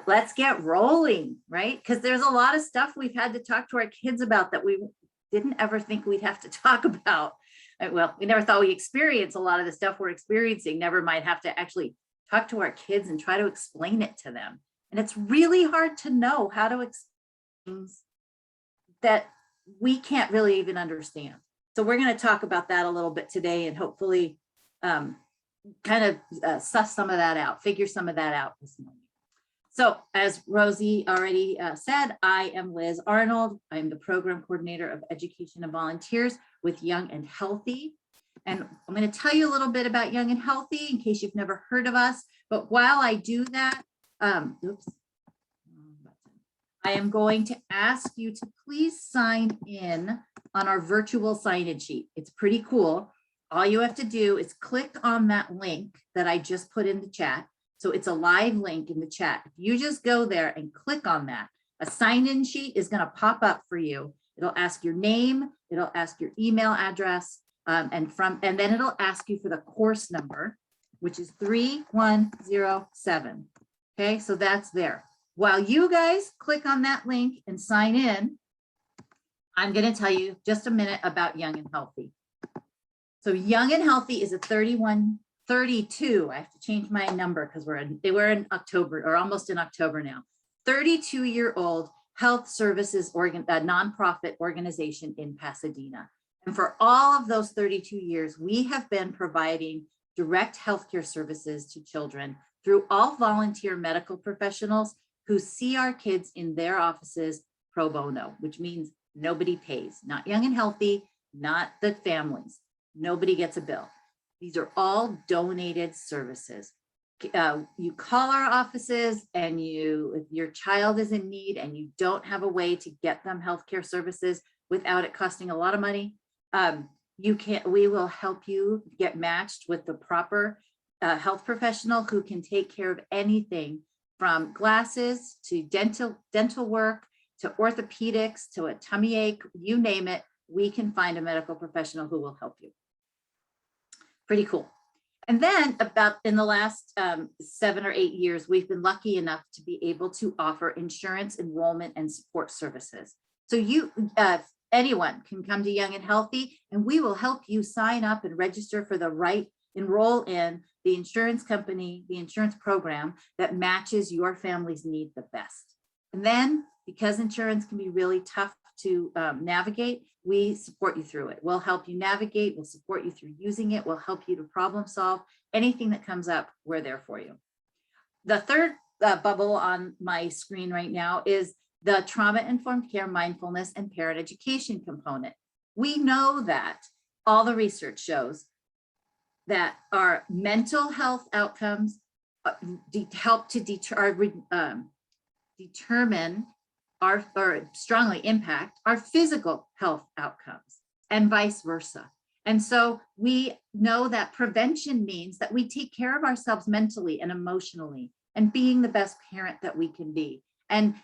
let's get rolling, right? Because there's a lot of stuff we've had to talk to our kids about that we didn't ever think we'd have to talk about. Well, we never thought we experience a lot of the stuff we're experiencing, never mind have to actually talk to our kids and try to explain it to them. And it's really hard to know how to explain things that we can't really even understand. So we're going to talk about that a little bit today and hopefully kind of suss some of that out, figure some of that out this morning. So as Rosie already said, I am Liz Arnold. I'm the program coordinator of education and volunteers with Young and Healthy. And I'm going to tell you a little bit about Young and Healthy in case you've never heard of us. But while I do that, I am going to ask you to please sign in on our virtual sign-in sheet. It's pretty cool. All you have to do is click on that link that I just put in the chat. So it's a live link in the chat. If you just go there and click on that, a sign-in sheet is going to pop up for you. It'll ask your name, it'll ask your email address, and then it'll ask you for the course number, which is 3107. Okay, so that's there. While you guys click on that link and sign in, I'm going to tell you just a minute about Young and Healthy. So Young and Healthy is a 32. I have to change my number because we're in October, or almost in October now. 32-year-old health services nonprofit organization in Pasadena. And for all of those 32 years, we have been providing direct healthcare services to children through all volunteer medical professionals who see our kids in their offices pro bono, which means nobody pays, not Young and Healthy, not the families. Nobody gets a bill. These are all donated services. You call our offices and if your child is in need and you don't have a way to get them healthcare services without it costing a lot of money, we will help you get matched with the proper health professional who can take care of anything from glasses to dental work to orthopedics to a tummy ache, you name it, we can find a medical professional who will help you. Pretty cool. And then about in the last 7 or 8 years, we've been lucky enough to be able to offer insurance, enrollment, and support services. So anyone can come to Young and Healthy, and we will help you sign up and register for the right, enroll in the insurance company, the insurance program that matches your family's need the best. And then, because insurance can be really tough to navigate, we support you through it. We'll help you navigate, we'll support you through using it, we'll help you to problem solve. Anything that comes up, we're there for you. The third bubble on my screen right now is the trauma-informed care, mindfulness, and parent education component. We know that all the research shows that our mental health outcomes help to determine or strongly impact our physical health outcomes and vice versa. And so we know that prevention means that we take care of ourselves mentally and emotionally and being the best parent that we can be, and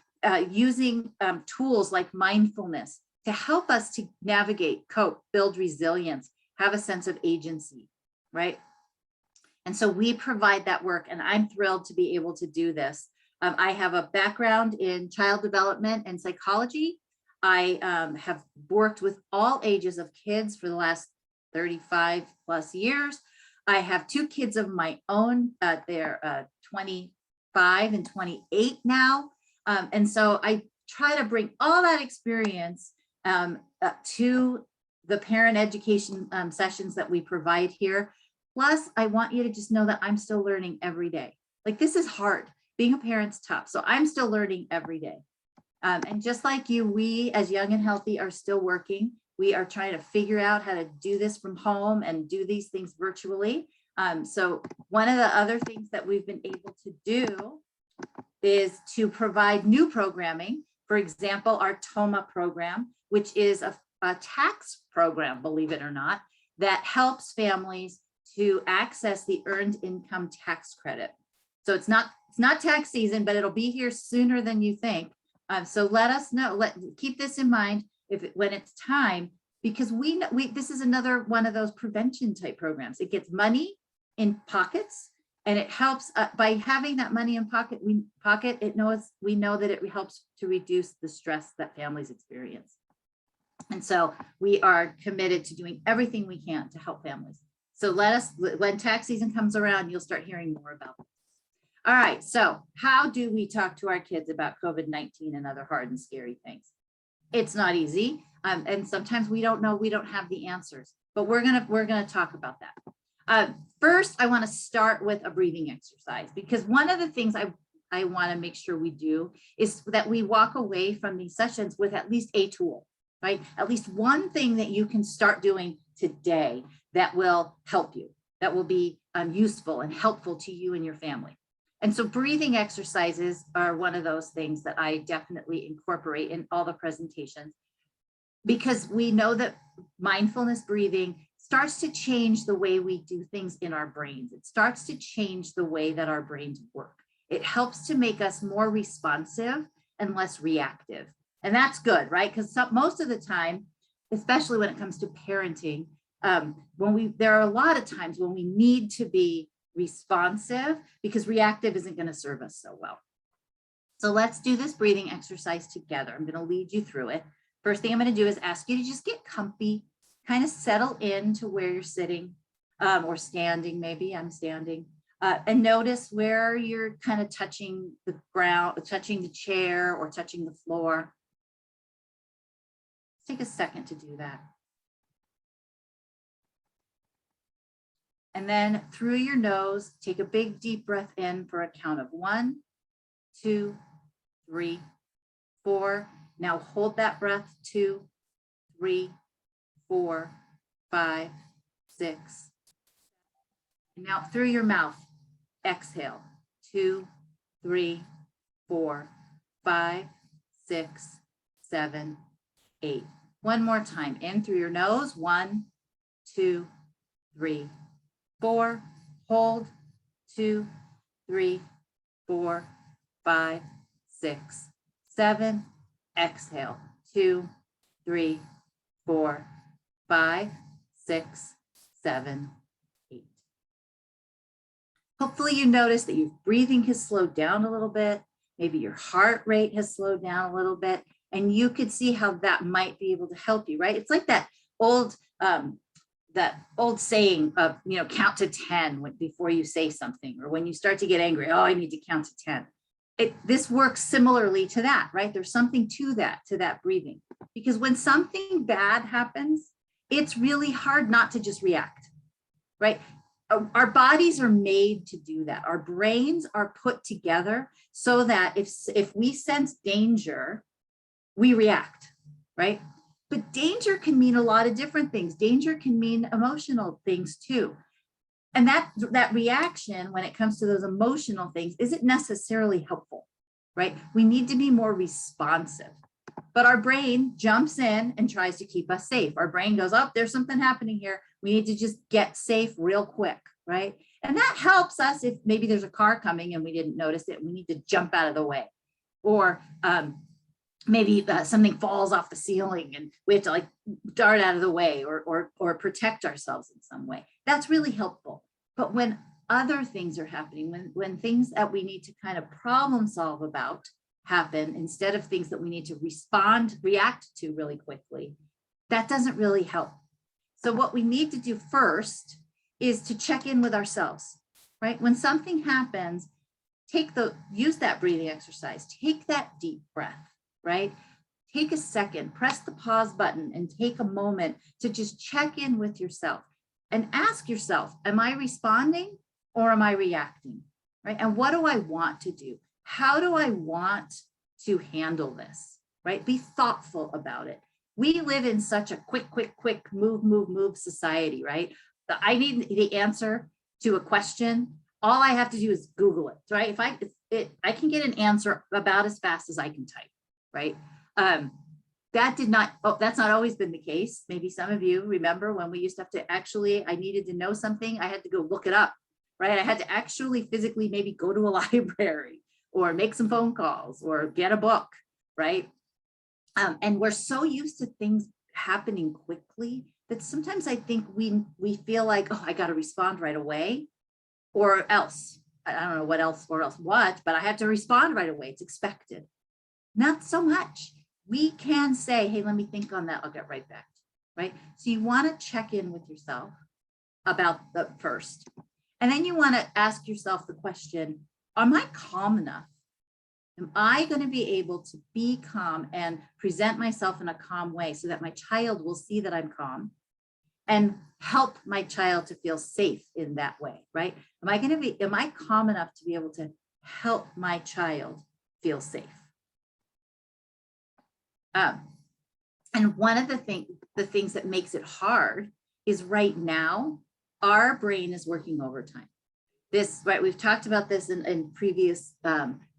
using tools like mindfulness to help us to navigate, cope, build resilience, have a sense of agency, right? And so we provide that work, and I'm thrilled to be able to do this. I have a background in child development and psychology. I have worked with all ages of kids for the last 35 plus years. I have 2 kids of my own. They're 25 and 28 now. And so I try to bring all that experience to the parent education sessions that we provide here. Plus, I want you to just know that I'm still learning every day. Like, this is hard. Being a parent's tough. So I'm still learning every day. And just like you, we as Young and Healthy are still working. We are trying to figure out how to do this from home and do these things virtually. So one of the other things that we've been able to do is to provide new programming. For example, our TOMA program, which is a tax program, believe it or not, that helps families to access the earned income tax credit. So it's not tax season, but it'll be here sooner than you think. So let us know, keep this in mind when it's time, because this is another one of those prevention type programs. It gets money in pockets And it helps by having that money in pocket, we know that it helps to reduce the stress that families experience. And so we are committed to doing everything we can to help families. So when tax season comes around, you'll start hearing more about it. All right, so how do we talk to our kids about COVID-19 and other hard and scary things? It's not easy. And sometimes we don't know, we don't have the answers, but we're gonna talk about that. First, I want to start with a breathing exercise, because one of the things I want to make sure we do is that we walk away from these sessions with at least a tool, right? At least one thing that you can start doing today that will help you, that will be useful and helpful to you and your family. And so breathing exercises are one of those things that I definitely incorporate in all the presentations, because we know that mindfulness breathing starts to change the way we do things in our brains. It starts to change the way that our brains work. It helps to make us more responsive and less reactive. And that's good, right? Because most of the time, especially when it comes to parenting, there are a lot of times when we need to be responsive because reactive isn't going to serve us so well. So let's do this breathing exercise together. I'm going to lead you through it. First thing I'm going to do is ask you to just get comfy, kind of settle into where you're sitting or standing. Maybe I'm standing, and notice where you're kind of touching the ground, touching the chair or touching the floor. Take a second to do that. And then through your nose, take a big deep breath in for a count of 1, 2, 3, 4. Now hold that breath, 2, 3, 4, 5, 6. And now through your mouth, exhale, 2, 3, 4, 5, 6, 7, 8. One more time, in through your nose, 1, 2, 3, 4, hold, 2, 3, 4, 5, 6, 7, exhale, 2, 3, 4, 5, 6, 7, 8. Hopefully you notice that your breathing has slowed down a little bit. Maybe your heart rate has slowed down a little bit, and you could see how that might be able to help you, right? It's like that old saying of, count to 10 before you say something, or when you start to get angry, oh, I need to count to 10. This works similarly to that, right? There's something to that breathing, because when something bad happens, it's really hard not to just react, right? Our bodies are made to do that. Our brains are put together so that if we sense danger, we react, right? But danger can mean a lot of different things. Danger can mean emotional things too. And that reaction, when it comes to those emotional things, isn't necessarily helpful, right? We need to be more responsive. But our brain jumps in and tries to keep us safe. Our brain goes, oh, there's something happening here. We need to just get safe real quick, right? And that helps us if maybe there's a car coming and we didn't notice it. We need to jump out of the way. Or maybe something falls off the ceiling and we have to dart out of the way or protect ourselves in some way. That's really helpful. But when other things are happening, when things that we need to kind of problem solve about happen, instead of things that we need to react to really quickly, that doesn't really help. So what we need to do first is to check in with ourselves, right? When something happens, use that breathing exercise, take that deep breath, right? Take a second, press the pause button and take a moment to just check in with yourself and ask yourself, am I responding or am I reacting, right? And what do I want to do? How do I want to handle this, right? Be thoughtful about it. We live in such a quick, move society, right? I need the answer to a question. All I have to do is Google it, right? If I can get an answer about as fast as I can type, right? That's not always been the case. Maybe some of you remember when we used to have to I needed to know something, I had to go look it up, right? I had to actually physically maybe go to a library or make some phone calls or get a book, right? And we're so used to things happening quickly that sometimes I think we feel like, oh, I got to respond right away. or else. I don't know what else or else what, but I had to respond right away. It's expected. Not so much. We can say, hey, let me think on that. I'll get right back. Right? So you want to check in with yourself about the first. And then you want to ask yourself the question, am I calm enough? Am I going to be able to be calm and present myself in a calm way so that my child will see that I'm calm and help my child to feel safe in that way, right? Am I calm enough to be able to help my child feel safe? And one of the things that makes it hard is right now, our brain is working overtime. Right, we've talked about this in previous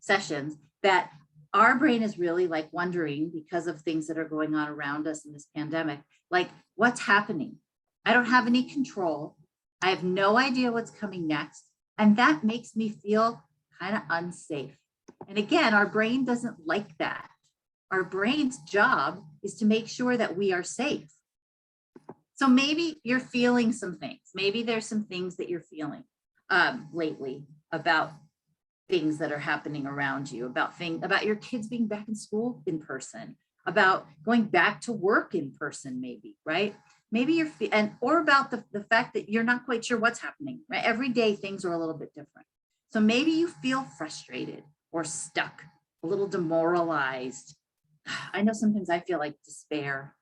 sessions, that our brain is really like wondering, because of things that are going on around us in this pandemic, like what's happening? I don't have any control. I have no idea what's coming next. And that makes me feel kind of unsafe. And again, our brain doesn't like that. Our brain's job is to make sure that we are safe. So maybe you're feeling some things. Maybe there's some things that you're feeling lately about things that are happening around you, about your kids being back in school in person, about going back to work in person, maybe, right? Maybe or about the fact that you're not quite sure what's happening, right? Every day things are a little bit different. So maybe you feel frustrated or stuck, a little demoralized. I know sometimes I feel like despair.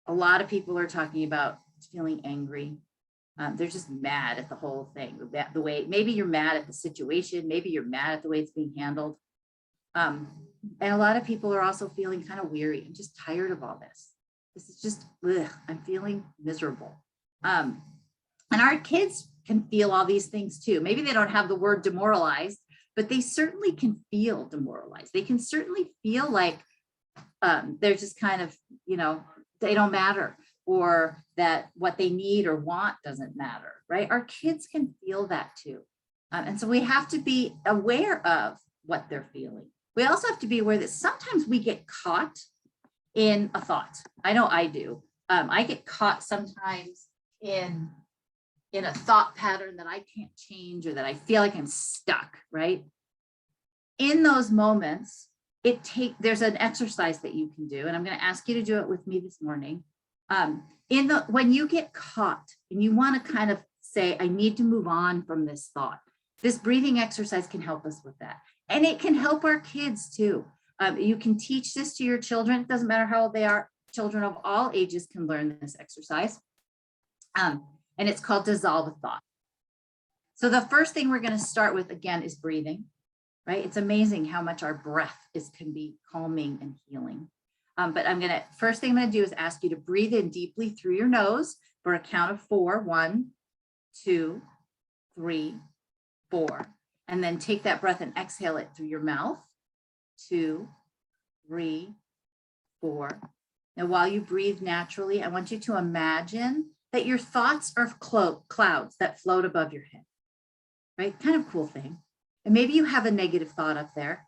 A lot of people are talking about feeling angry. They're just mad at the whole thing. The way, maybe you're mad at the situation, maybe you're mad at the way it's being handled. And a lot of people are also feeling kind of weary and just tired of all this. This is just, I'm feeling miserable. And our kids can feel all these things too. Maybe they don't have the word demoralized, but they certainly can feel demoralized. They can certainly feel like they're just kind of, they don't matter, or that what they need or want doesn't matter, right? Our kids can feel that too. And so we have to be aware of what they're feeling. We also have to be aware that sometimes we get caught in a thought. I know I do. I get caught sometimes in a thought pattern that I can't change, or that I feel like I'm stuck, right? In those moments, there's an exercise that you can do, and I'm going to ask you to do it with me this morning. When you get caught and you want to kind of say, I need to move on from this thought, this breathing exercise can help us with that. And it can help our kids too. You can teach this to your children. It doesn't matter how old they are. Children of all ages can learn this exercise. And it's called Dissolve a Thought. So the first thing we're going to start with, again, is breathing, right? It's amazing how much our breath can be calming and healing. But first thing I'm going to do is ask you to breathe in deeply through your nose for a count of 4. 1, 2, 3, 4. And then take that breath and exhale it through your mouth. 2, 3, 4. Now, while you breathe naturally, I want you to imagine that your thoughts are clouds that float above your head, right? Kind of cool thing. And maybe you have a negative thought up there.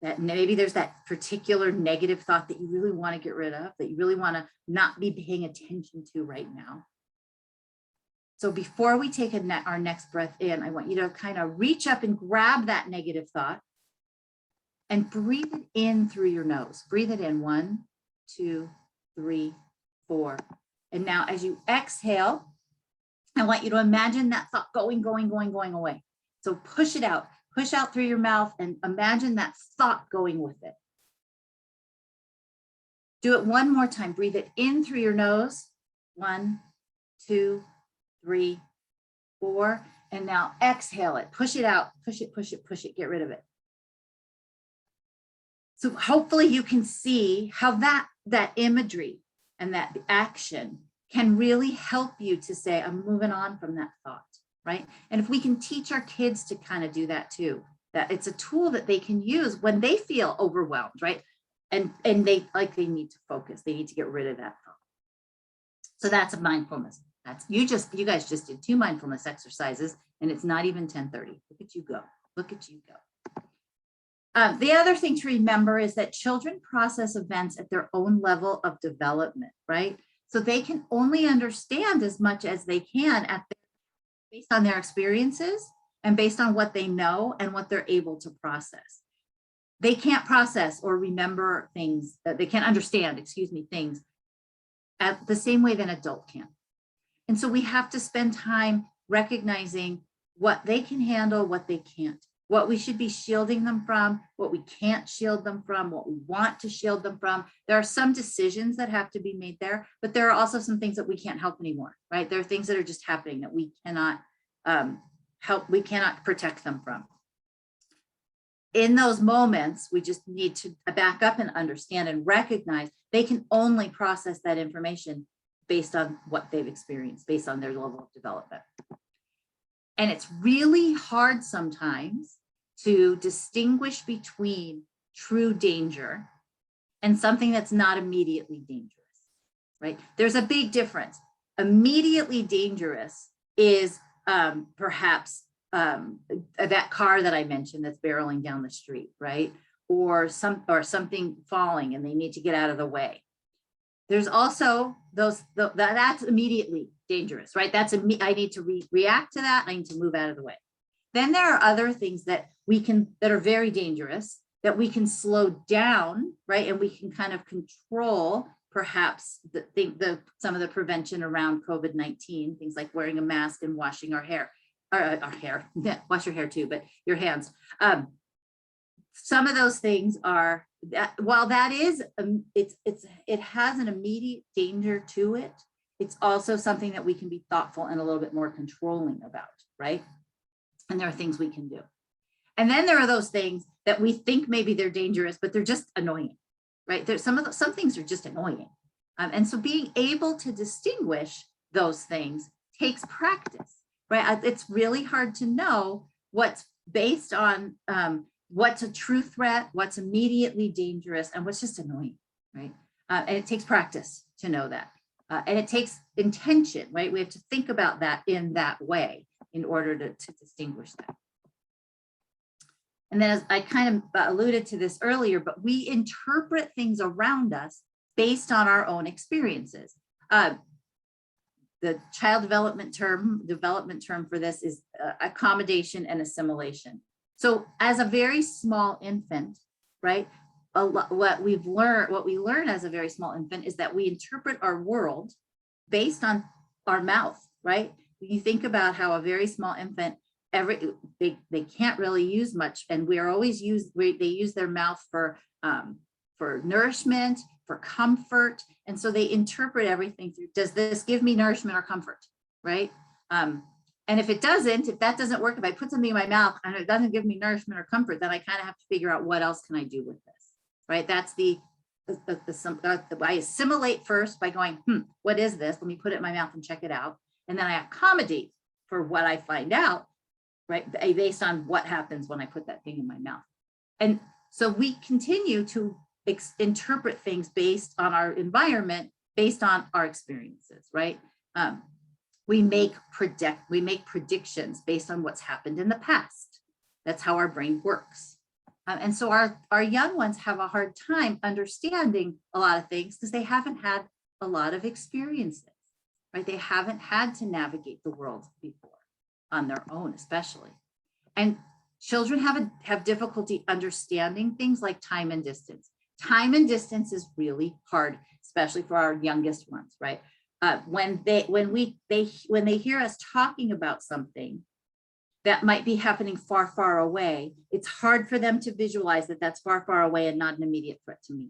That maybe there's that particular negative thought that you really want to get rid of, that you really want to not be paying attention to right now. So before we take our next breath in, I want you to kind of reach up and grab that negative thought and breathe it in through your nose. Breathe it in. 1, 2, 3, 4. And now as you exhale, I want you to imagine that thought going away. So push it out. Push out through your mouth and imagine that thought going with it. Do it one more time. Breathe it in through your nose. 1, 2, 3, 4. And now exhale it. Push it out. Push it. Get rid of it. So hopefully you can see how that imagery and that action can really help you to say, I'm moving on from that thought. Right? And if we can teach our kids to kind of do that too, that it's a tool that they can use when they feel overwhelmed, right? And they need to focus, they need to get rid of that thought. So that's a mindfulness. You guys just did 2 mindfulness exercises, and it's not even 10:30. Look at you go. Look at you go. The other thing to remember is that children process events at their own level of development, right? So they can only understand as much as they can at based on their experiences and based on what they know and what they're able to process. They can't process or remember things, they can't understand, things at the same way that an adult can. And so we have to spend time recognizing what they can handle, what they can't, what we should be shielding them from, what we can't shield them from, what we want to shield them from. There are some decisions that have to be made there, but there are also some things that we can't help anymore, right? There are things that are just happening that we cannot help, we cannot protect them from. In those moments, we just need to back up and understand and recognize they can only process that information based on what they've experienced, based on their level of development. And it's really hard sometimes to distinguish between true danger and something that's not immediately dangerous, right? There's a big difference. Immediately dangerous is perhaps that car that I mentioned that's barreling down the street, right? Or something falling and they need to get out of the way. There's also that's immediately dangerous, right? I need to react to that. I need to move out of the way. Then there are other things that that are very dangerous that we can slow down, right? And we can kind of control perhaps some of the prevention around COVID-19, things like wearing a mask and washing our hair. Wash your hair too, but your hands. Some of those things are, while that is, it has an immediate danger to it, it's also something that we can be thoughtful and a little bit more controlling about, right? And there are things we can do. And then there are those things that we think maybe they're dangerous, but they're just annoying, right? There's some things are just annoying. And so being able to distinguish those things takes practice. Right, it's really hard to know what's based on what's a true threat, what's immediately dangerous, and what's just annoying, right? And it takes practice to know that. And it takes intention, right? We have to think about that in that way in order to distinguish that. And then as I kind of alluded to this earlier, but we interpret things around us based on our own experiences. The child development term for this is accommodation and assimilation. So as a very small infant, right, what we learn as a very small infant is that we interpret our world based on our mouth, right? You think about how a very small infant, they can't really use much, and they use their mouth for nourishment, for comfort. And so they interpret everything through, does this give me nourishment or comfort, right? And if that doesn't work, if I put something in my mouth and it doesn't give me nourishment or comfort, then I kind of have to figure out what else can I do with this, right? That's I assimilate first by going, what is this? Let me put it in my mouth and check it out. And then I accommodate for what I find out, right? Based on what happens when I put that thing in my mouth. And so we continue to interpret things based on our environment, based on our experiences, right? We make predictions based on what's happened in the past. That's how our brain works. And so our young ones have a hard time understanding a lot of things because they haven't had a lot of experiences, right? They haven't had to navigate the world before on their own, especially. And children have difficulty understanding things like time and distance. Time and distance is really hard, especially for our youngest ones, right? When they hear us talking about something that might be happening far, far away, it's hard for them to visualize that that's far, far away and not an immediate threat to me,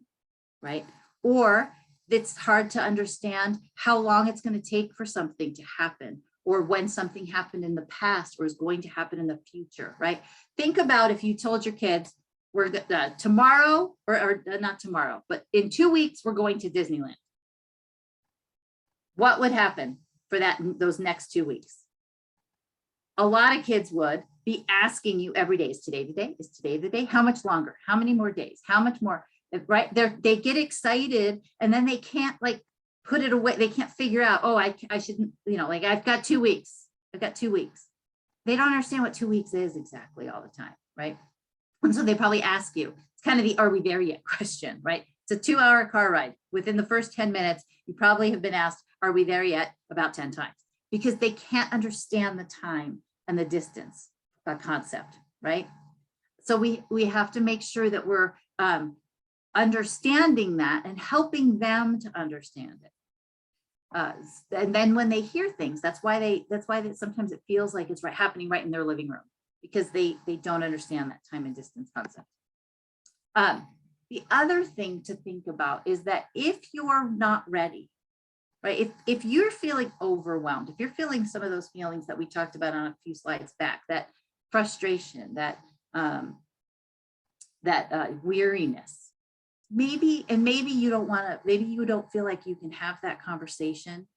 right? Or it's hard to understand how long it's going to take for something to happen, or when something happened in the past or is going to happen in the future, right? Think about if you told your kids, we're tomorrow, or not tomorrow, but in 2 weeks, we're going to Disneyland. What would happen for those next 2 weeks? A lot of kids would be asking you every day, is today the day? Is today the day? How much longer? How many more days? How much more? Right? They get excited and then they can't put it away. They can't figure out, oh, I shouldn't, I've got 2 weeks. I've got 2 weeks. They don't understand what 2 weeks is exactly all the time, right? And so they probably ask you, it's kind of the are we there yet question, right? It's a 2-hour car ride. Within the first 10 minutes, you probably have been asked, are we there yet? About 10 times. because they can't understand the time and the distance concept, right? So we have to make sure that we're understanding that and helping them to understand it. And then when they hear things, that's why sometimes it feels like it's happening right in their living room, because they don't understand that time and distance concept. The other thing to think about is that if you're not ready, right? If you're feeling overwhelmed, if you're feeling some of those feelings that we talked about on a few slides back, that frustration, that weariness, maybe you don't feel like you can have that conversation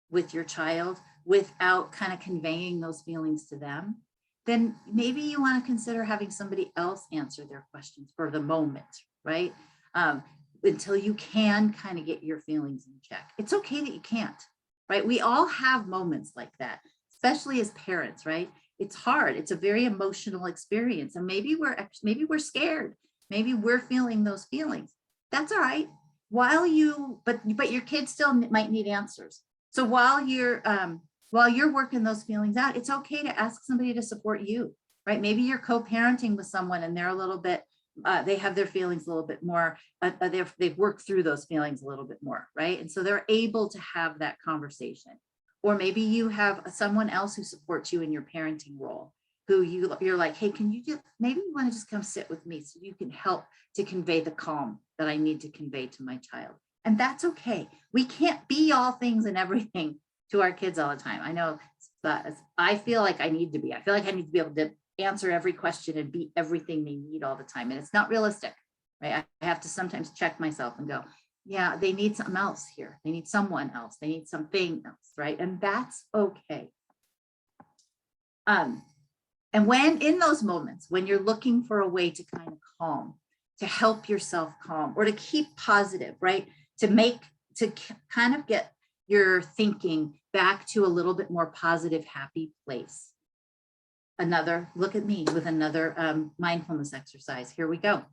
with your child without kind of conveying those feelings to them, then maybe you want to consider having somebody else answer their questions for the moment, right? Until you can kind of get your feelings in check. It's okay that you can't, right? We all have moments like that, especially as parents, right? It's hard. It's a very emotional experience. And maybe we're scared. Maybe we're feeling those feelings. That's all right. But your kids still might need answers. So while you're working those feelings out, it's okay to ask somebody to support you, right? Maybe you're co-parenting with someone and they're a little bit, they have their feelings a little bit more, they've worked through those feelings a little bit more, right? And so they're able to have that conversation. Or maybe you have someone else who supports you in your parenting role, who you're like, hey, maybe you want to just come sit with me so you can help to convey the calm that I need to convey to my child. And that's okay. We can't be all things and everything to our kids all the time. I know, but I feel like I need to be. I feel like I need to be able to answer every question and be everything they need all the time. And it's not realistic, right? I have to sometimes check myself and go, yeah, they need something else here. They need someone else. They need something else, right? And that's okay. And when in those moments, when you're looking for a way to kind of calm, to help yourself calm, or to keep positive, right? To kind of get your thinking back to a little bit more positive, happy place. Look at me with another mindfulness exercise. Here we go.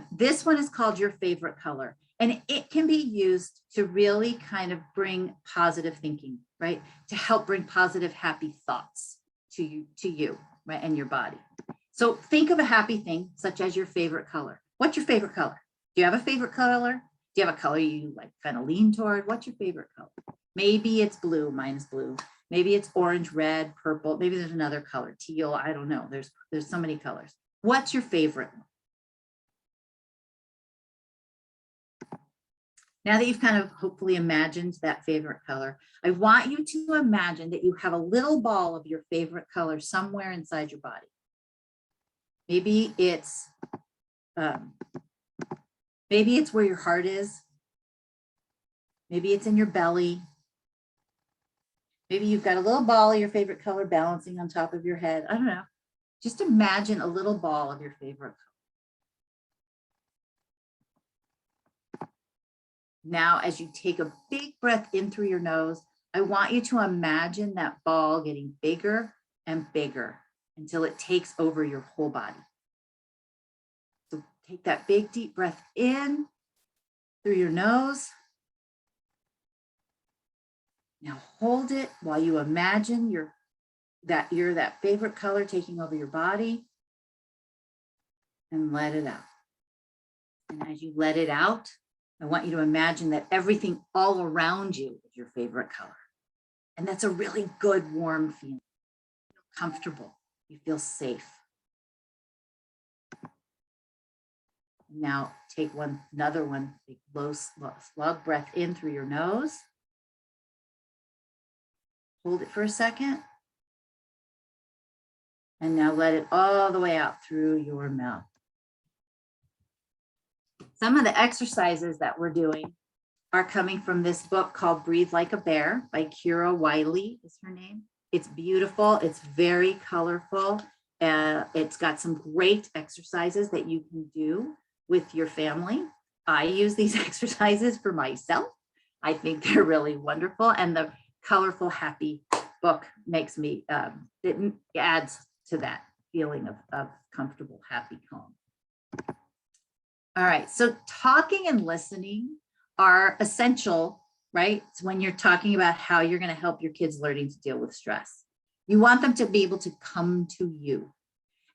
This one is called your favorite color. And it can be used to really kind of bring positive thinking, right? To help bring positive, happy thoughts to you, right? And your body. So think of a happy thing, such as your favorite color. What's your favorite color? Do you have a favorite color? Do you have a color you like kind of lean toward? What's your favorite color? Maybe it's blue, mine is blue. Maybe it's orange, red, purple. Maybe there's another color, teal, I don't know. There's so many colors. What's your favorite one? Now that you've kind of hopefully imagined that favorite color, I want you to imagine that you have a little ball of your favorite color somewhere inside your body. Maybe it's where your heart is. Maybe it's in your belly. Maybe you've got a little ball of your favorite color balancing on top of your head. I don't know. Just imagine a little ball of your favorite color. Now, as you take a big breath in through your nose, I want you to imagine that ball getting bigger and bigger until it takes over your whole body. So take that big, deep breath in through your nose. Now hold it while you imagine you're that favorite color taking over your body, and let it out. And as you let it out, I want you to imagine that everything all around you is your favorite color. And that's a really good, warm feeling. You feel comfortable. You feel safe. Now take another big, low, slug breath in through your nose. Hold it for a second. And now let it all the way out through your mouth. Some of the exercises that we're doing are coming from this book called Breathe Like a Bear by Kira Wiley is her name. It's beautiful. It's very colorful. It's got some great exercises that you can do with your family. I use these exercises for myself. I think they're really wonderful. And the colorful, happy book makes me, it adds to that feeling of comfortable, happy, calm. All right, so talking and listening are essential right? It's when you're talking about how you're going to help your kids learning to deal with stress. You want them to be able to come to you.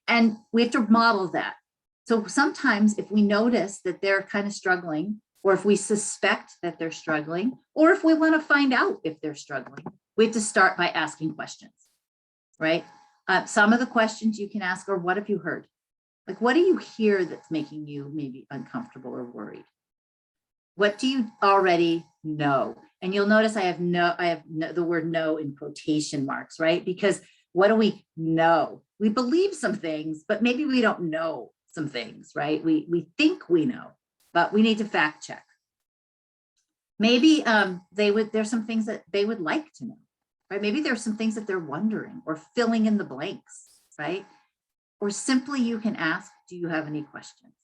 And we have to model that. So sometimes if we notice that they're kind of struggling, or if we suspect that they're struggling, or if we want to find out if they're struggling, we have to start by asking questions, right? Some of the questions you can ask are, what have you heard? Like, what do you hear that's making you maybe uncomfortable or worried? What do you already know? And you'll notice I have the word "no" in quotation marks, right? Because what do we know? We believe some things, but maybe we don't know some things, right? We think we know, but we need to fact check. Maybe there's some things that they would like to know, right? Maybe there's some things that they're wondering or filling in the blanks, right? Or simply you can ask, do you have any questions,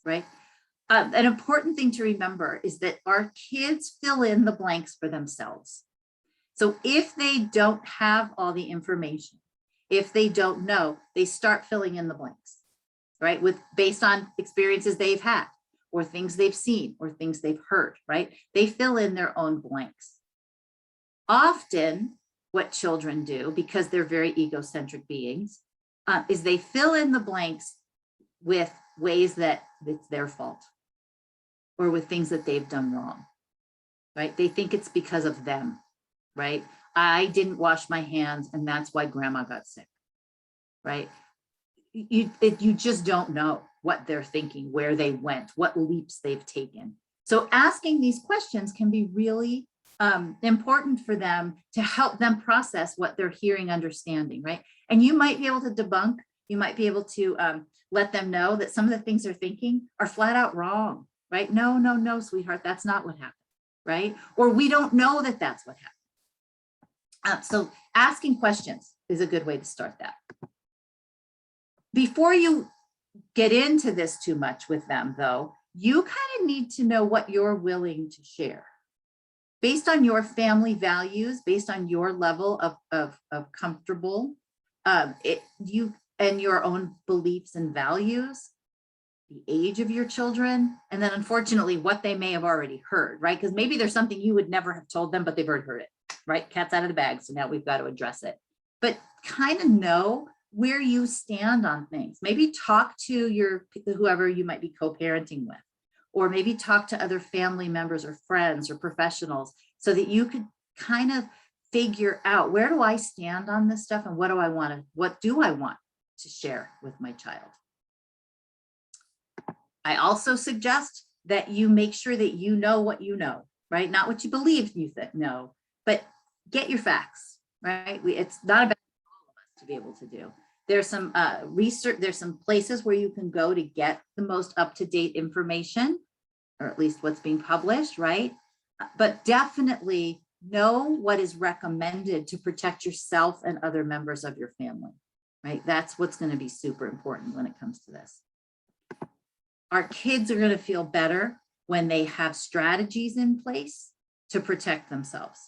right? An important thing to remember is that our kids fill in the blanks for themselves. So if they don't have all the information, if they don't know, they start filling in the blanks, right? Based on experiences they've had, or things they've seen, or things they've heard, right? They fill in their own blanks. Often what children do, because they're very egocentric beings, is they fill in the blanks with ways that it's their fault, or with things that they've done wrong, right? They think it's because of them, right? I didn't wash my hands and that's why grandma got sick, right? You just don't know what they're thinking, where they went, what leaps they've taken. So asking these questions can be really important for them to help them process what they're hearing, understanding, right? And you might be able to debunk, you might be able to let them know that some of the things they're thinking are flat out wrong, right? No, sweetheart, that's not what happened, right? Or we don't know that that's what happened. So asking questions is a good way to start that. Before you get into this too much with them, though, you kind of need to know what you're willing to share. Based on your family values, based on your level of comfortable, you and your own beliefs and values, the age of your children, and then unfortunately what they may have already heard, right? Because maybe there's something you would never have told them, but they've already heard it, right? Cat's out of the bag, so now we've got to address it. But kind of know where you stand on things. Maybe talk to whoever you might be co-parenting with, or maybe talk to other family members or friends or professionals so that you could kind of figure out, where do I stand on this stuff and what do I want to share with my child? I also suggest that you make sure that you know what you know, right? Not what you believe you know, but get your facts, right? It's not about all of us to be able to do. There's some research, there's some places where you can go to get the most up-to-date information, or at least what's being published, right? But definitely know what is recommended to protect yourself and other members of your family, right? That's what's going to be super important when it comes to this. Our kids are going to feel better when they have strategies in place to protect themselves.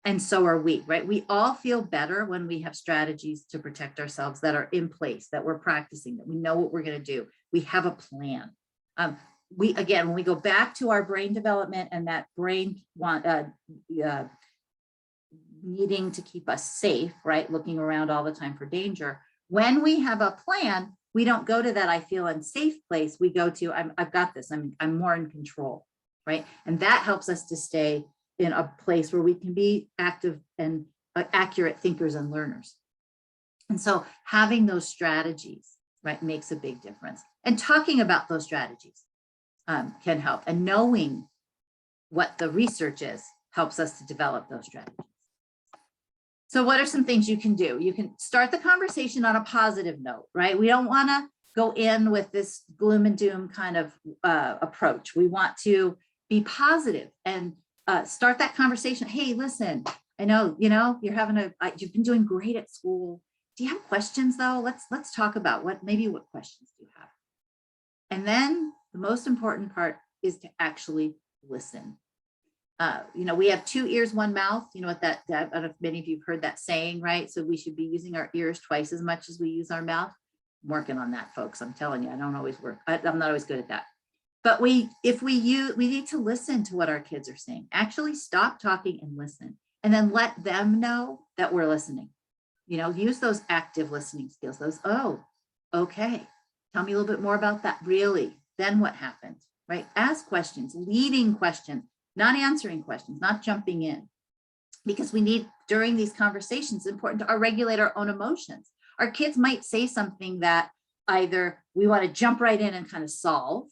And so are we, right? We all feel better when we have strategies to protect ourselves that are in place, that we're practicing, that we know what we're going to do. We have a plan. Again, when we go back to our brain development and that brain needing to keep us safe, right? Looking around all the time for danger. When we have a plan, we don't go to that I feel unsafe place. We go to I've got this. I'm more in control, right? And that helps us to stay in a place where we can be active and accurate thinkers and learners. And so having those strategies, right, makes a big difference. And talking about those strategies can help. And knowing what the research is helps us to develop those strategies. So what are some things you can do? You can start the conversation on a positive note, right? We don't want to go in with this gloom and doom kind of approach. We want to be positive and start that conversation. Hey, listen, I know, you've been doing great at school. Do you have questions though? Let's talk about what questions do you have? And then the most important part is to actually listen. We have 2 ears, 1 mouth. You know what that I don't know if many of you have heard that saying, right? So we should be using our ears twice as much as we use our mouth. I'm working on that, folks. I'm telling you, I don't always work. I'm not always good at that. But we need to listen to what our kids are saying. Actually stop talking and listen, and then let them know that we're listening. Use those active listening skills. Those, oh, okay. Tell me a little bit more about that. Really? Then what happened? Right? Ask questions, leading questions, not answering questions, not jumping in. Because we need, during these conversations, it's important to regulate our own emotions. Our kids might say something that either we want to jump right in and kind of solve,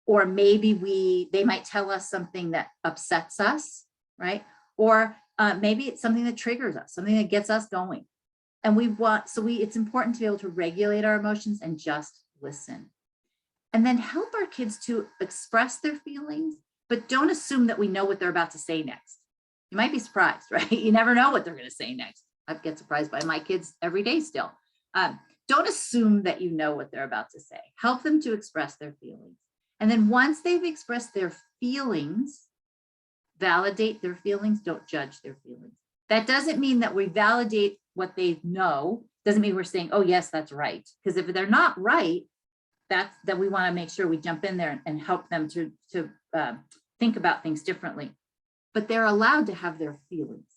or maybe they might tell us something that upsets us, right? Or maybe it's something that triggers us, something that gets us going. And it's important to be able to regulate our emotions and just listen. And then help our kids to express their feelings, but don't assume that we know what they're about to say next. You might be surprised, right? You never know what they're going to say next. I get surprised by my kids every day still. Don't assume that you know what they're about to say. Help them to express their feelings. And then once they've expressed their feelings, validate their feelings, don't judge their feelings. That doesn't mean that we validate what they know. Doesn't mean we're saying, oh, yes, that's right. Because if they're not right, that we want to make sure we jump in there and help them to think about things differently. But they're allowed to have their feelings,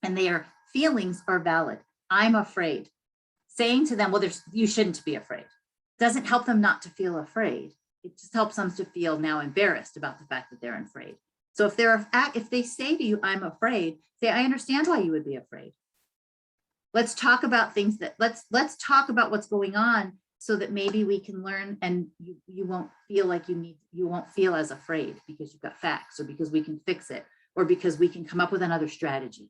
and their feelings are valid. I'm afraid. Saying to them, well, you shouldn't be afraid, doesn't help them not to feel afraid. It just helps them to feel now embarrassed about the fact that they're afraid. So if they say to you, I'm afraid, say, I understand why you would be afraid. Let's talk about things let's talk about what's going on, so that maybe we can learn, and you won't feel like you won't feel as afraid because you've got facts, or because we can fix it, or because we can come up with another strategy,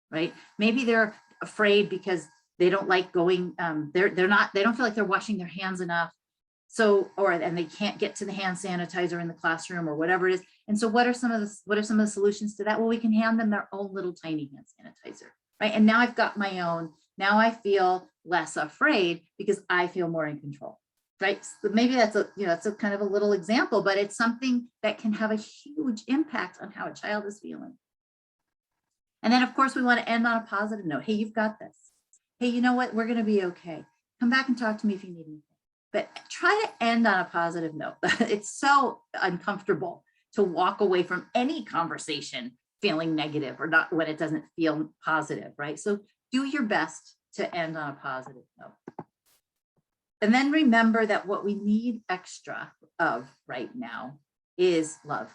right? Maybe they're afraid because they don't like going, they don't feel like they're washing their hands enough. And they can't get to the hand sanitizer in the classroom, or whatever it is. And so what are some of the solutions to that? Well, we can hand them their own little tiny hand sanitizer, right? And now I've got my own. Now I feel less afraid because I feel more in control, right? So maybe that's a kind of a little example, but it's something that can have a huge impact on how a child is feeling. And then of course we want to end on a positive note. Hey, you've got this. Hey, you know what? We're going to be okay. Come back and talk to me if you need anything. But try to end on a positive note. It's so uncomfortable to walk away from any conversation feeling negative, or not, when it doesn't feel positive, right? So do your best to end on a positive note. And then remember that what we need extra of right now is love.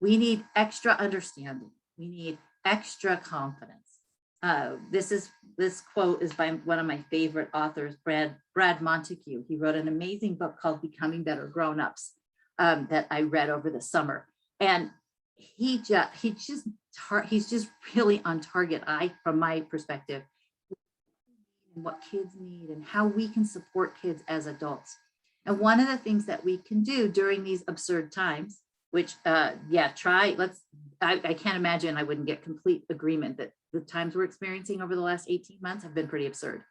We need extra understanding. We need extra confidence. This quote is by one of my favorite authors, Brad Montague. He wrote an amazing book called Becoming Better Grown-Ups that I read over the summer. And he's just really on target, from my perspective, what kids need and how we can support kids as adults. And one of the things that we can do during these absurd times, which I can't imagine I wouldn't get complete agreement that the times we're experiencing over the last 18 months have been pretty absurd.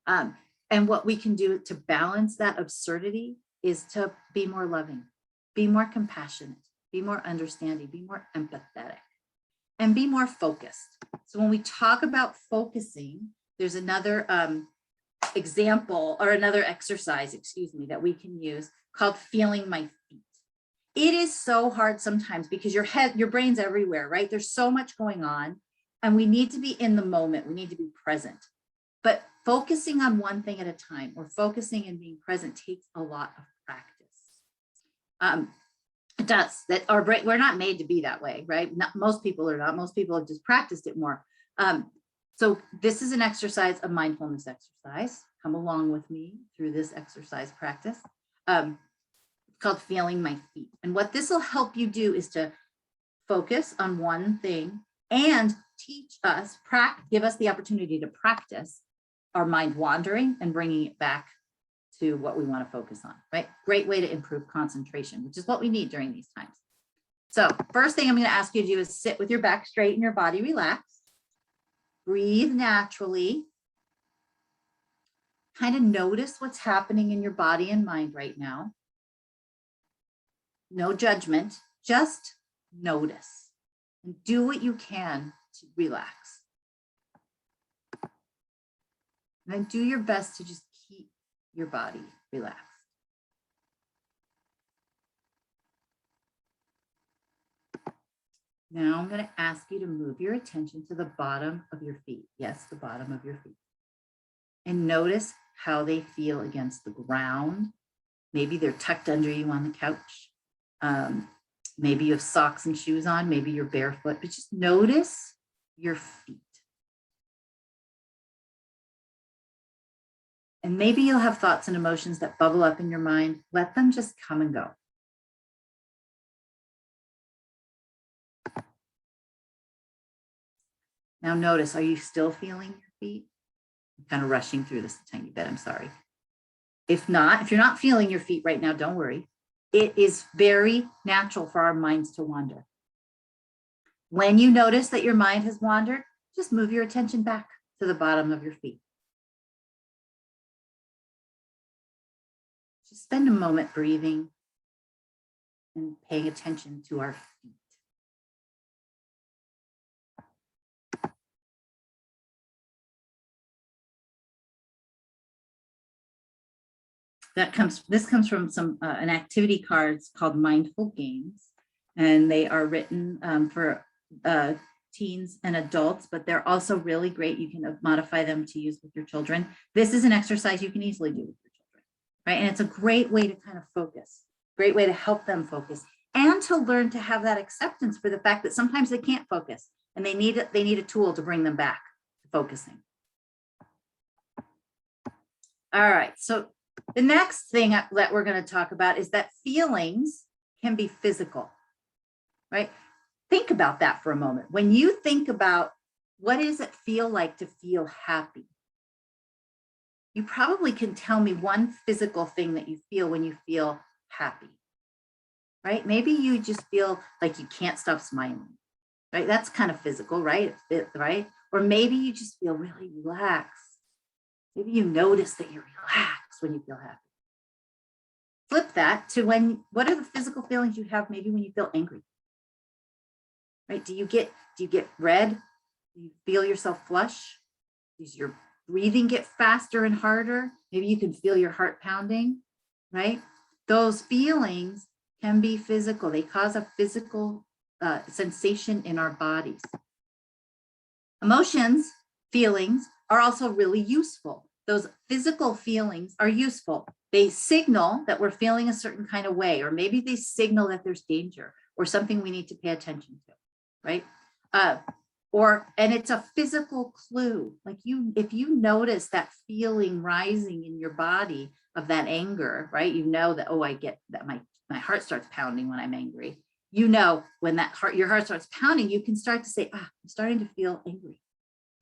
And what we can do to balance that absurdity is to be more loving, be more compassionate, be more understanding, be more empathetic, and be more focused. So when we talk about focusing, there's another example, or another exercise, that we can use called feeling my feet. It is so hard sometimes because your brain's everywhere, right? There's so much going on, and we need to be in the moment. We need to be present. But focusing on one thing at a time, or focusing and being present, takes a lot of practice. It does. That our brain, we're not made to be that way, right? Most people are not. Most people have just practiced it more. So this is an exercise, a mindfulness exercise. Come along with me through this exercise practice. It's called feeling my feet. And what this will help you do is to focus on one thing and give us the opportunity to practice our mind wandering and bringing it back to what we want to focus on, right? Great way to improve concentration, which is what we need during these times. So first thing I'm going to ask you to do is sit with your back straight and your body relaxed. Breathe naturally. Kind of notice what's happening in your body and mind right now. No judgment, just notice, and do what you can to relax. And then do your best to just keep your body relaxed. Now I'm going to ask you to move your attention to the bottom of your feet. Yes, the bottom of your feet. And notice how they feel against the ground. Maybe they're tucked under you on the couch. Maybe you have socks and shoes on. Maybe you're barefoot, but just notice your feet. And maybe you'll have thoughts and emotions that bubble up in your mind. Let them just come and go. Now notice, are you still feeling your feet? I'm kind of rushing through this a tiny bit, I'm sorry. If not, if you're not feeling your feet right now, don't worry. It is very natural for our minds to wander. When you notice that your mind has wandered, just move your attention back to the bottom of your feet. Just spend a moment breathing and paying attention to our feet. This comes from an activity cards called Mindful Games, and they are written for teens and adults, but they're also really great. You can modify them to use with your children. This is an exercise you can easily do with your children, right? And it's a great way to kind of focus, great way to help them focus, and to learn to have that acceptance for the fact that sometimes they can't focus and they need a tool to bring them back to focusing. All right, so the next thing that we're going to talk about is that feelings can be physical, right? Think about that for a moment. When you think about what does it feel like to feel happy, you probably can tell me one physical thing that you feel when you feel happy, right? Maybe you just feel like you can't stop smiling, right? That's kind of physical, right? Right? Or maybe you just feel really relaxed. Maybe you notice that you're relaxed when you feel happy. Flip that to what are the physical feelings you have maybe when you feel angry? Right? Do you get red? Do you feel yourself flush? Does your breathing get faster and harder? Maybe you can feel your heart pounding, right? Those feelings can be physical. They cause a physical sensation in our bodies. Emotions, feelings are also really useful. Those physical feelings are useful. They signal that we're feeling a certain kind of way, or maybe they signal that there's danger or something we need to pay attention to, right? And it's a physical clue. Like if you notice that feeling rising in your body of that anger, right? You know that, oh, I get that my heart starts pounding when I'm angry. You know, when your heart starts pounding, you can start to say, I'm starting to feel angry.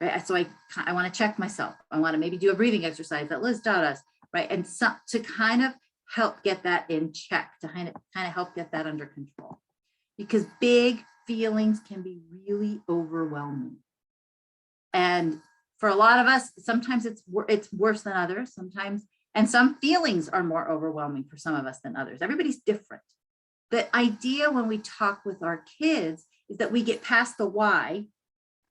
Right? So I want to check myself. I want to maybe do a breathing exercise that Liz taught us, right? And to kind of help get that in check, to kind of help get that under control. Because big feelings can be really overwhelming. And for a lot of us, sometimes it's worse than others, sometimes, and some feelings are more overwhelming for some of us than others. Everybody's different. The idea when we talk with our kids is that we get past the why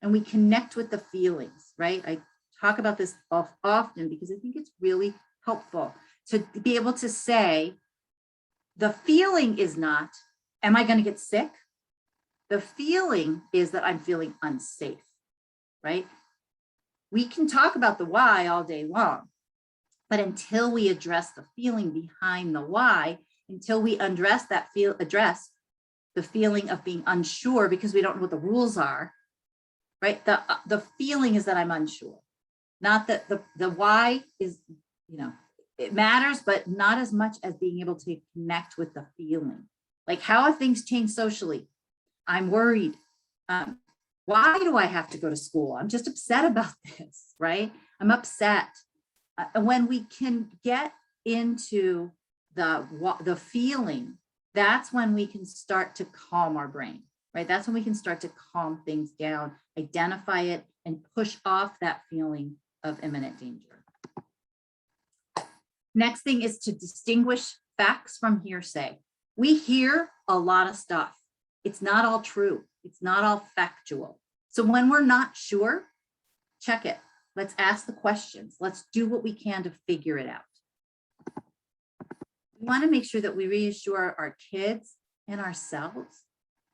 and we connect with the feelings, right? I talk about this often because I think it's really helpful to be able to say, the feeling is not, am I going to get sick? The feeling is that I'm feeling unsafe, right? We can talk about the why all day long, but until we address the feeling behind the why, until we address the feeling of being unsure because we don't know what the rules are, right? The feeling is that I'm unsure, not that the why is, it matters, but not as much as being able to connect with the feeling. Like, how have things changed socially? I'm worried. Why do I have to go to school? I'm just upset about this, right? I'm upset. When we can get into the feeling, that's when we can start to calm our brain, right? That's when we can start to calm things down, identify it, and push off that feeling of imminent danger. Next thing is to distinguish facts from hearsay. We hear a lot of stuff. It's not all true. It's not all factual. So when we're not sure, check it. Let's ask the questions. Let's do what we can to figure it out. We want to make sure that we reassure our kids and ourselves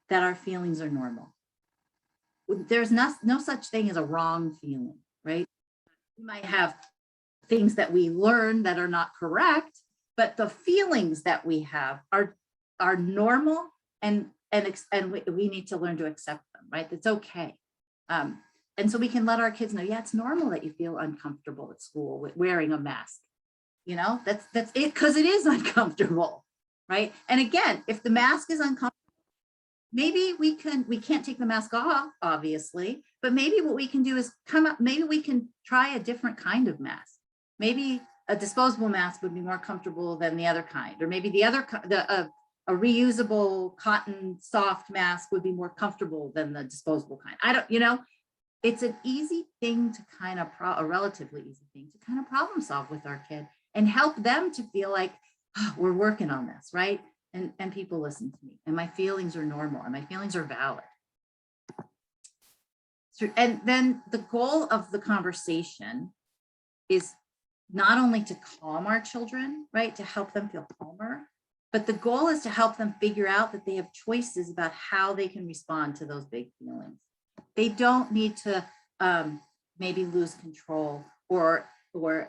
that our feelings are normal. there's no such thing as a wrong feeling, right? We might have things that we learn that are not correct, but the feelings that we have are normal, and we need to learn to accept them, right? It's okay. And so we can let our kids know, yeah, it's normal that you feel uncomfortable at school with wearing a mask. You know, that's it, because it is uncomfortable, right? And again, if the mask is uncomfortable, maybe we can't take the mask off, obviously, but maybe what we can do is maybe we can try a different kind of mask. Maybe a disposable mask would be more comfortable than the other kind, or maybe a reusable cotton soft mask would be more comfortable than the disposable kind. I don't, you know, it's an easy thing to kind of a relatively easy thing to kind of problem solve with our kid and help them to feel like, oh, we're working on this, right? And people listen to me, and my feelings are normal, and my feelings are valid. So, and then the goal of the conversation is not only to calm our children, right, to help them feel calmer, but the goal is to help them figure out that they have choices about how they can respond to those big feelings. They don't need to maybe lose control or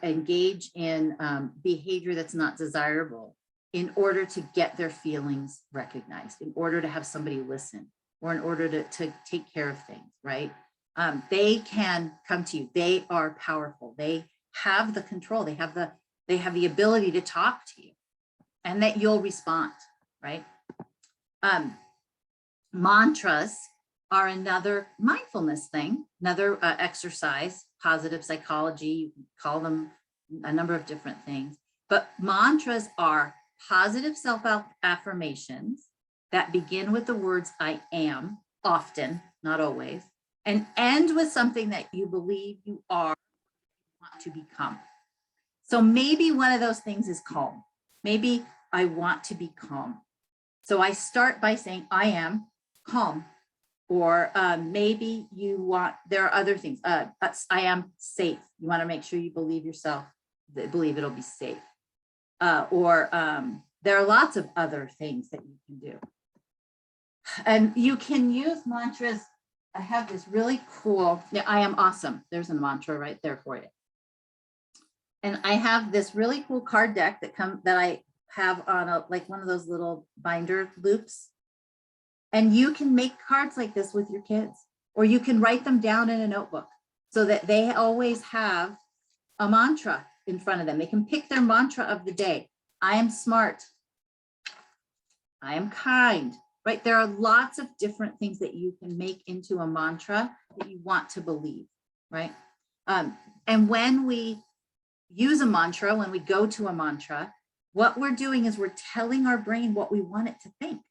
engage in behavior that's not desirable in order to get their feelings recognized, in order to have somebody listen, or in order to take care of things, right? They can come to you. They are powerful. They have the control. They have the ability to talk to you, and that you'll respond, right? Mantras are another mindfulness thing, another exercise, positive psychology. You can call them a number of different things, but mantras are positive self-affirmations that begin with the words I am, often, not always, and end with something that you believe you are, want to become. So maybe one of those things is calm. Maybe I want to be calm. So I start by saying I am calm. Or maybe there are other things. I am safe. You want to make sure you believe yourself, believe it'll be safe. There are lots of other things that you can do. And you can use mantras. I have this really cool, I am awesome. There's a mantra right there for you. And I have this really cool card deck that I have on like one of those little binder loops. And you can make cards like this with your kids, or you can write them down in a notebook so that they always have a mantra in front of them. They can pick their mantra of the day. I am smart. I am kind, right? There are lots of different things that you can make into a mantra that you want to believe, right? And when we use a mantra, when we go to a mantra, what we're doing is we're telling our brain what we want it to think,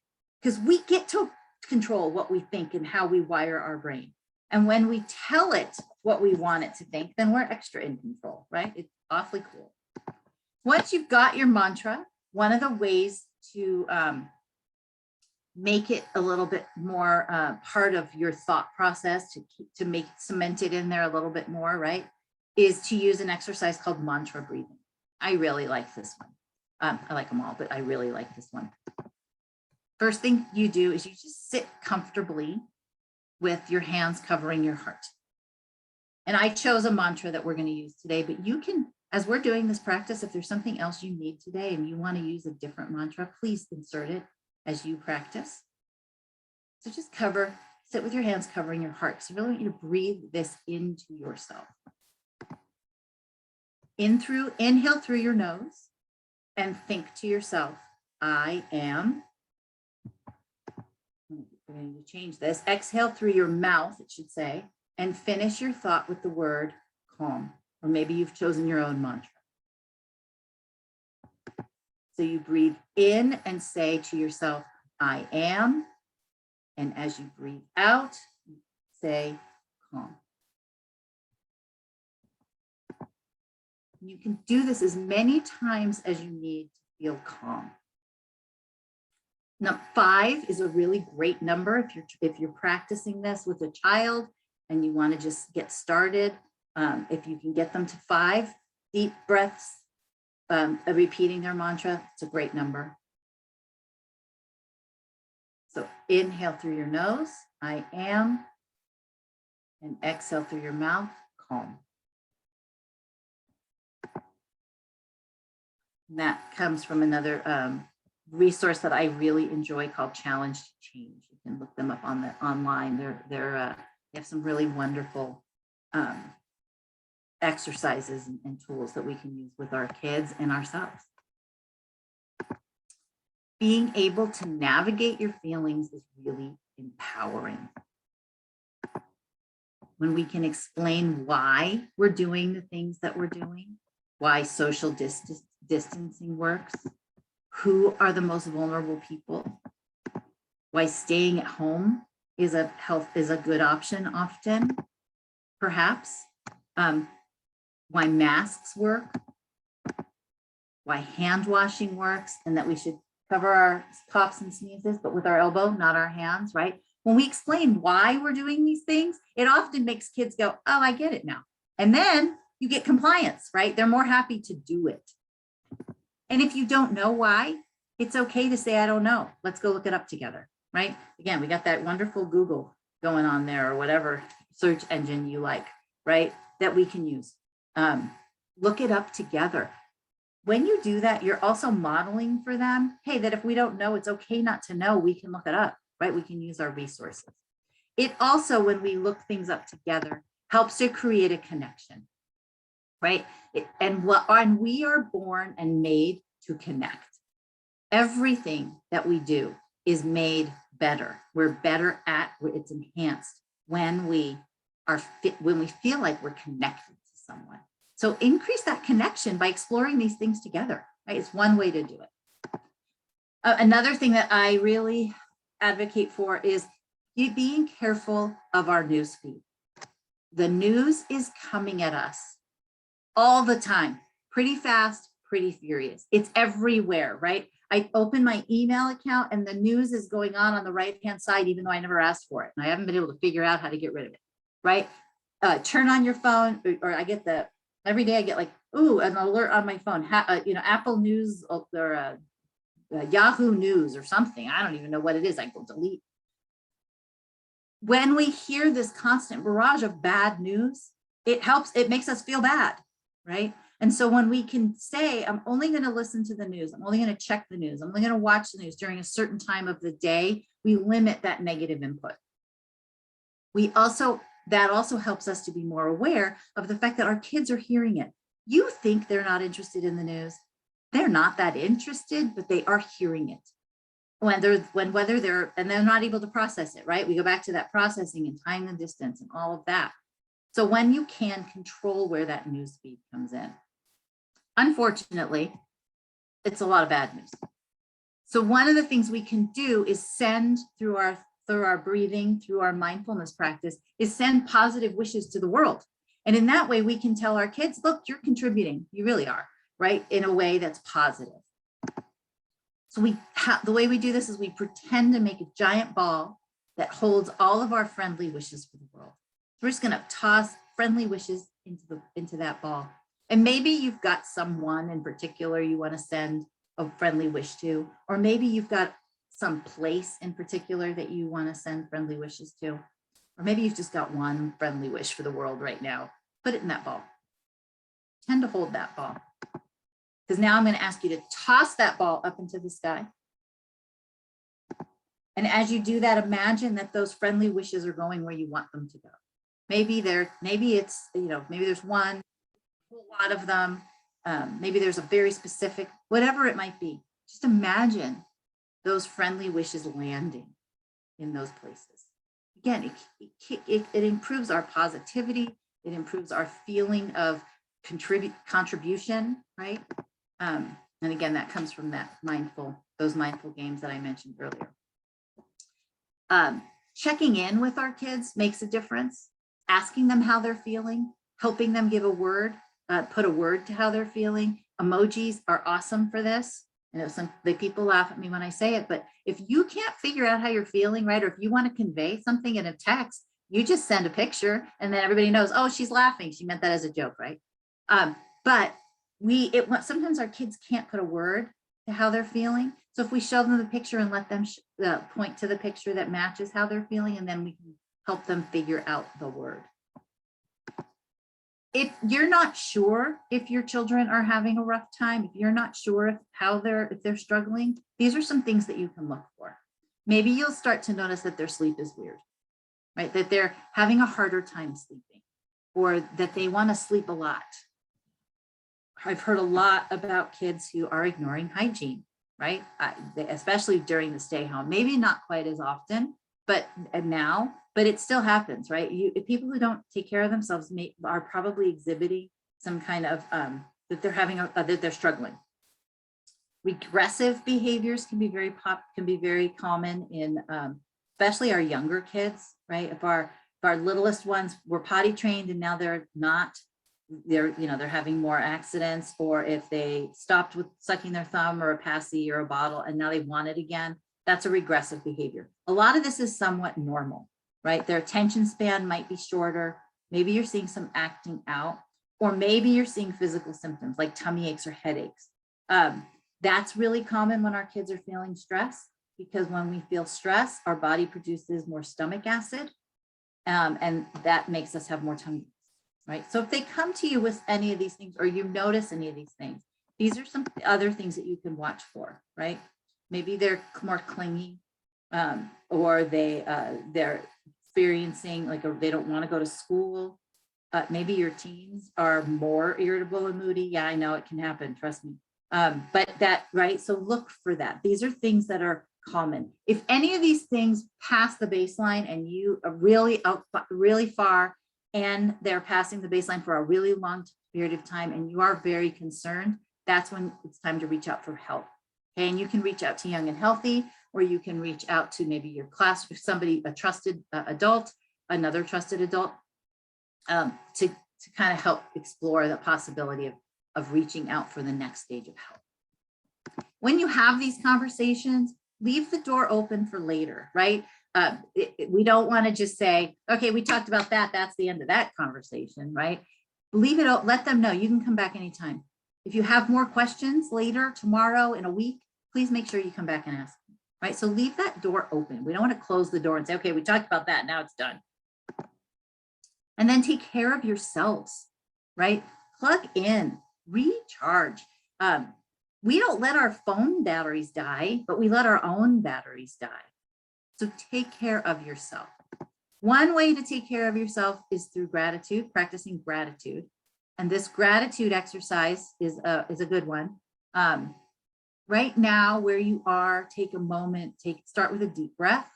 because we get to control what we think and how we wire our brain. And when we tell it what we want it to think, then we're extra in control, right? It's awfully cool. Once you've got your mantra, one of the ways to make it a little bit more part of your thought process, to make cement it in there a little bit more, right, is to use an exercise called mantra breathing. I really like this one. I like them all, but I really like this one. First thing you do is you just sit comfortably with your hands covering your heart. And I chose a mantra that we're going to use today, but you can, as we're doing this practice, if there's something else you need today and you want to use a different mantra, please insert it as you practice. So just sit with your hands covering your heart. So I really want you to breathe this into yourself. Inhale through your nose and think to yourself, I am. We're going to change this. Exhale through your mouth, it should say, and finish your thought with the word calm. Or maybe you've chosen your own mantra. So you breathe in and say to yourself, I am. And as you breathe out, say calm. You can do this as many times as you need to feel calm. Now, 5 is a really great number if you're practicing this with a child and you want to just get started. If you can get them to 5 deep breaths, repeating their mantra, it's a great number. So inhale through your nose, I am. And exhale through your mouth, calm. And that comes from another resource that I really enjoy called Challenge to Change. You can look them up on the online. They have some really wonderful exercises and tools that we can use with our kids and ourselves. Being able to navigate your feelings is really empowering. When we can explain why we're doing the things that we're doing, why social distancing works, who are the most vulnerable people, why staying at home is a good option often, perhaps, why masks work, why hand washing works, and that we should cover our coughs and sneezes, but with our elbow, not our hands, right? When we explain why we're doing these things, it often makes kids go, oh, I get it now. And then you get compliance, right? They're more happy to do it. And if you don't know why, it's okay to say, I don't know. Let's go look it up together, right? Again, we got that wonderful Google going on there or whatever search engine you like, right? That we can use. Look it up together. When you do that, you're also modeling for them, hey, that if we don't know, it's okay not to know, we can look it up, right? We can use our resources. It also, when we look things up together, helps to create a connection, right? And we are born and made to connect. Everything that we do is made better. We're better at, it's enhanced when we feel like we're connected to someone. So increase that connection by exploring these things together, right? It's one way to do it. Another thing that I really advocate for is being careful of our newsfeed. The news is coming at us all the time, pretty fast, pretty furious. It's everywhere, right? I open my email account and the news is going on the right-hand side, even though I never asked for it. And I haven't been able to figure out how to get rid of it, right? Turn on your phone, or I get every day I get like, ooh, an alert on my phone, Apple News or Yahoo News or something. I don't even know what it is. I go delete. When we hear this constant barrage of bad news, it makes us feel bad, right? And so when we can say, I'm only going to listen to the news, I'm only going to check the news, I'm only going to watch the news during a certain time of the day, we limit that negative input. That also helps us to be more aware of the fact that our kids are hearing it. You think they're not interested in the news. They're not that interested, but they are hearing it. And they're not able to process it, right? We go back to that processing and time and distance and all of that. So when you can control where that news feed comes in, unfortunately, it's a lot of bad news. So one of the things we can do is send through our breathing, through our mindfulness practice, is send positive wishes to the world. And in that way, we can tell our kids, look, you're contributing. You really are, right? In a way that's positive. So the way we do this is we pretend to make a giant ball that holds all of our friendly wishes for the world. So we're just going to toss friendly wishes into that ball. And maybe you've got someone in particular you want to send a friendly wish to, or maybe you've got some place in particular that you want to send friendly wishes to, or maybe you've just got one friendly wish for the world right now. Put it in that ball. Tend to hold that ball. Because now I'm going to ask you to toss that ball up into the sky. And as you do that, imagine that those friendly wishes are going where you want them to go. Maybe there's one, a whole lot of them. Maybe there's a very specific, whatever it might be. Just imagine those friendly wishes landing in those places. Again, it improves our positivity. It improves our feeling of contribution, right? And again, that comes from those mindful games that I mentioned earlier. Checking in with our kids makes a difference. Asking them how they're feeling, helping them give a word, put a word to how they're feeling. Emojis are awesome for this. I know the people laugh at me when I say it, but if you can't figure out how you're feeling, right, or if you want to convey something in a text, you just send a picture and then everybody knows, oh, she's laughing. She meant that as a joke, right? But sometimes our kids can't put a word to how they're feeling. So if we show them the picture and let them point to the picture that matches how they're feeling, and then we can help them figure out the word. If you're not sure if your children are having a rough time, if you're not sure if they're struggling, these are some things that you can look for. Maybe you'll start to notice that their sleep is weird, right? That they're having a harder time sleeping, or that they want to sleep a lot. I've heard a lot about kids who are ignoring hygiene, right? Especially during the stay home, maybe not quite as often, but it still happens, right? People who don't take care of themselves are probably exhibiting some kind of, that they're struggling. Regressive behaviors can be very common in, especially our younger kids, right? If our littlest ones were potty trained and now they're not, they're having more accidents, or if they stopped with sucking their thumb or a passy or a bottle and now they want it again, that's a regressive behavior. A lot of this is somewhat normal, right? Their attention span might be shorter. Maybe you're seeing some acting out, or maybe you're seeing physical symptoms like tummy aches or headaches. That's really common when our kids are feeling stress, because when we feel stress, our body produces more stomach acid, and that makes us have more tummy aches, right? So if they come to you with any of these things, or you notice any of these things, these are some other things that you can watch for, right? Maybe they're more clingy, or they're experiencing they don't want to go to school. Maybe your teens are more irritable and moody. Yeah, I know it can happen, trust me. Right? So look for that. These are things that are common. If any of these things pass the baseline and you are really far, and they're passing the baseline for a really long period of time, and you are very concerned, that's when it's time to reach out for help. Okay, and you can reach out to Young and Healthy, or you can reach out to maybe your class, a trusted adult, another trusted adult, to kind of help explore the possibility of reaching out for the next stage of help. When you have these conversations, leave the door open for later, right? We don't want to just say, okay, we talked about that, that's the end of that conversation, right? Leave it, let them know you can come back anytime. If you have more questions later, tomorrow, in a week, please make sure you come back and ask, right? So leave that door open. We don't want to close the door and say, okay, we talked about that, now it's done. And then take care of yourselves, right? Plug in, recharge. We don't let our phone batteries die, but we let our own batteries die. So take care of yourself. One way to take care of yourself is through gratitude, practicing gratitude. And this gratitude exercise is a good one. Right now, where you are, take a moment, start with a deep breath.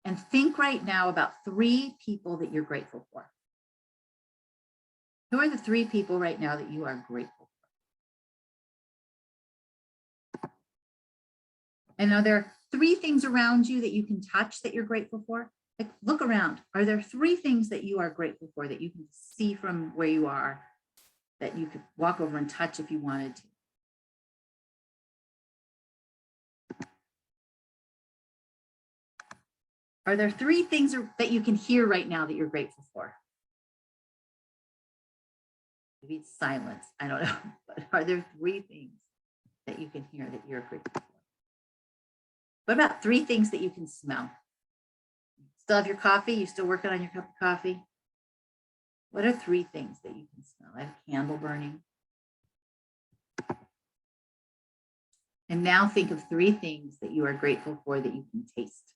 And think right now about 3 people that you're grateful for. Who are the 3 people right now that you are grateful for? And are there 3 things around you that you can touch that you're grateful for? Like, look around. Are there 3 things that you are grateful for that you can see from where you are, that you could walk over and touch if you wanted to? Are there 3 things that you can hear right now that you're grateful for? Maybe it's silence, I don't know. But are there 3 things that you can hear that you're grateful for? What about 3 things that you can smell? Still have your coffee? You still working on your cup of coffee? What are 3 things that you can smell? I have a candle burning. And now think of 3 things that you are grateful for that you can taste.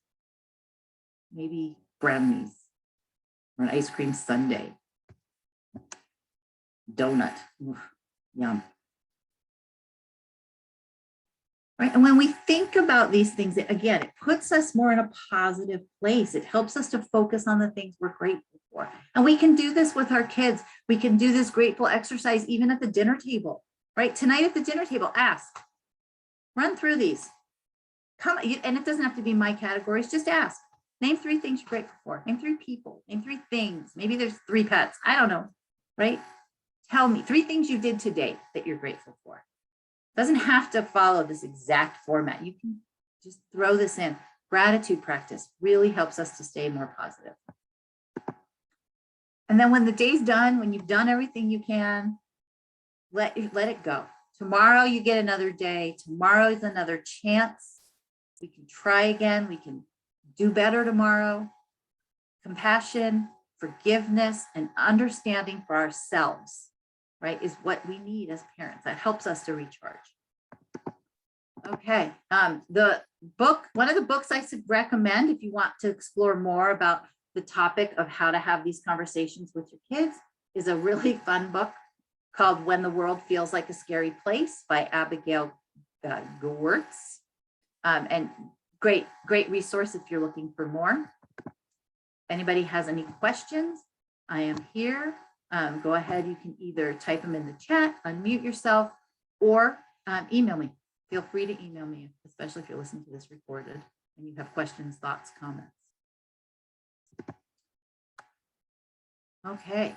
Maybe brownies, or an ice cream sundae, donut, oof, yum. Right, and when we think about these things, again, it puts us more in a positive place. It helps us to focus on the things we're grateful for. And we can do this with our kids. We can do this grateful exercise even at the dinner table, right? Tonight at the dinner table, ask, run through these. And it doesn't have to be my categories, just ask. Name 3 things you're grateful for. Name 3 people. Name 3 things. Maybe there's 3 pets. I don't know, right? Tell me 3 things you did today that you're grateful for. Doesn't have to follow this exact format. You can just throw this in. Gratitude practice really helps us to stay more positive. And then when the day's done, when you've done everything you can, let it go. Tomorrow you get another day. Tomorrow is another chance. We can try again. We can do better tomorrow, compassion, forgiveness, and understanding for ourselves, right, is what we need as parents. That helps us to recharge. Okay, the book, one of the books I recommend if you want to explore more about the topic of how to have these conversations with your kids, is a really fun book called When the World Feels Like a Scary Place by Abigail Gewertz. And great resource if you're looking for more. If anybody has any questions, I am here. Go ahead, you can either type them in the chat, unmute yourself, or email me. Feel free to email me, especially if you're listening to this recorded and you have questions, thoughts, comments. Okay,